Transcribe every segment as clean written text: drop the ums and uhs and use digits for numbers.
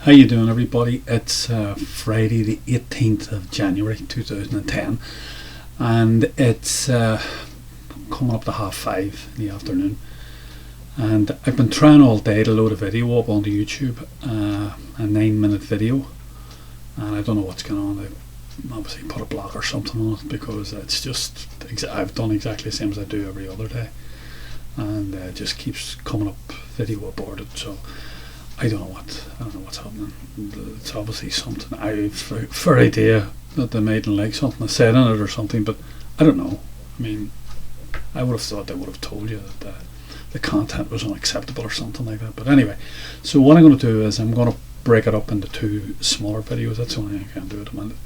How you doing, everybody? It's Friday the 18th of January 2010, and it's coming up to 5:30 in the afternoon, and I've been trying all day to load a video up onto YouTube, a 9-minute video, and I don't know what's going on. I obviously put a block or something on it because it's just I've done exactly the same as I do every other day, and it just keeps coming up video aborted. So I don't know what's happening. It's obviously something. I've fair idea that they mightn't like something I said in it or something, but I don't know. I mean, I would have thought they would have told you that the content was unacceptable or something like that. But anyway, so what I'm going to do is I'm going to break it up into 2 smaller videos. That's the only thing I can do at the minute.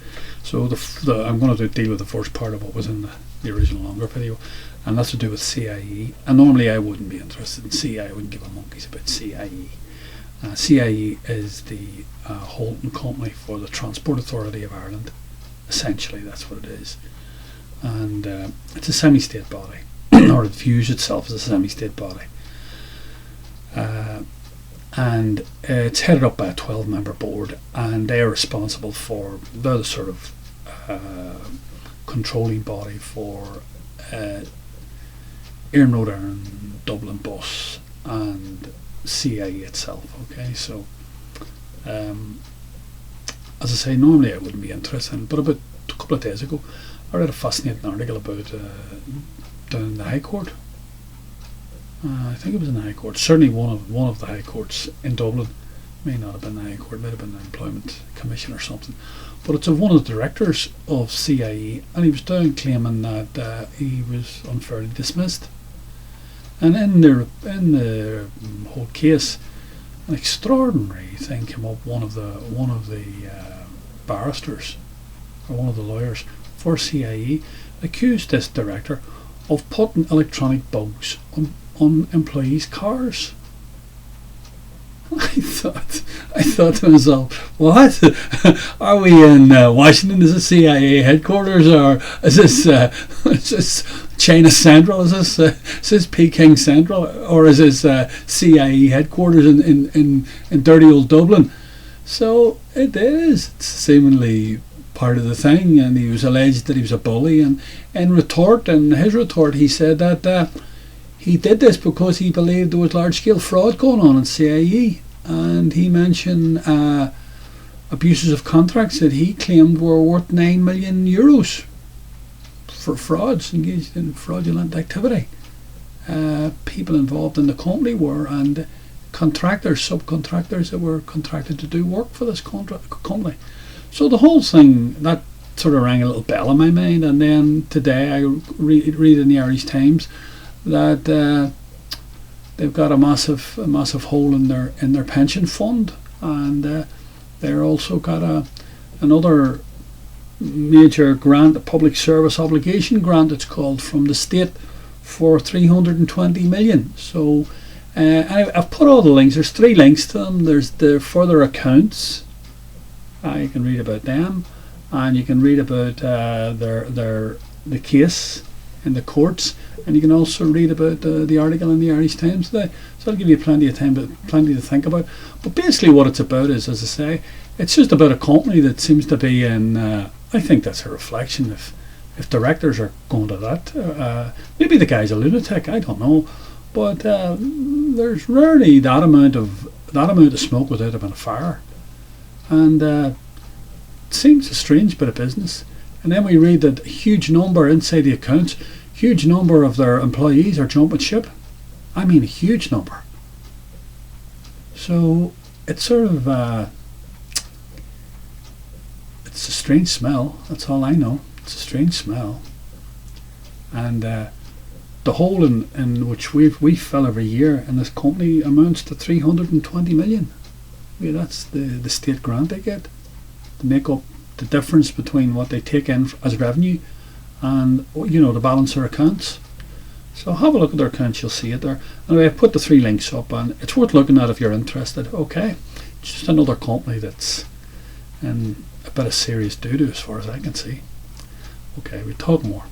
So I'm going to deal with the first part of what was in the original longer video, and that's to do with C.I.E. And normally I wouldn't be interested in C.I.E. I wouldn't give a monkey's about C.I.E. C.I.E. is the holding company for the Transport Authority of Ireland. Essentially, that's what it is. And it's a semi-state body, or it views itself as a semi-state body. And it's headed up by a 12-member board, and they're responsible for, they're the sort of controlling body for Northern Ireland, Dublin Bus, and C.I.E. itself. Okay, so as I say, normally I wouldn't be interested in it, but about a couple of days ago I read a fascinating article about down in the High Court. I think it was in the High Court, certainly one of the High Courts in Dublin. May not have been the High Court, might have been the Employment Commission or something, but it's of one of the directors of C.I.E., and he was down claiming that he was unfairly dismissed. And in the whole case, an extraordinary thing came up. One of the barristers, or one of the lawyers for C.I.E., accused this director of putting electronic bugs on employees' cars. I thought to myself, what? Are we in Washington? Is this CIA headquarters, or is this China Central? Is this Peking Central, or is this CIA headquarters in dirty old Dublin? So it is. It's seemingly part of the thing, and he was alleged that he was a bully. And in his retort, he said that he did this because he believed there was large-scale fraud going on in C.I.E., and he mentioned abuses of contracts that he claimed were worth €9 million for frauds, engaged in fraudulent activity. People involved in the company were, and subcontractors that were contracted to do work for this company. So the whole thing, that sort of rang a little bell in my mind. And then today I read in the Irish Times that they've got a massive hole in their pension fund, and they're also got another major grant, a public service obligation grant, it's called, from the state for 320 million. So I've put all the links. There's 3 links to them. There's the further accounts. You can read about them, and you can read about the case in the courts, and you can also read about the article in the Irish Times today. So I'll give you plenty of time, plenty to think about. But basically what it's about is, as I say, it's just about a company that seems to be in, I think that's a reflection. If directors are going to that, maybe the guy's a lunatic, I don't know, but there's rarely that amount of smoke without a bit of fire. And it seems a strange bit of business. And then we read that a huge number inside the accounts, huge number of their employees are jumping ship. I mean, a huge number. So it's sort of it's a strange smell. That's all I know. It's a strange smell. And the hole in which we fill every year in this company amounts to 320 million. Yeah, that's the state grant they get to make up the difference between what they take in as revenue and, the balance their accounts. So have a look at their accounts, you'll see it there. Anyway, I've put the 3 links up, and it's worth looking at if you're interested. Okay, it's just another company that's in a bit of serious doo-doo as far as I can see. Okay, we'll talk more.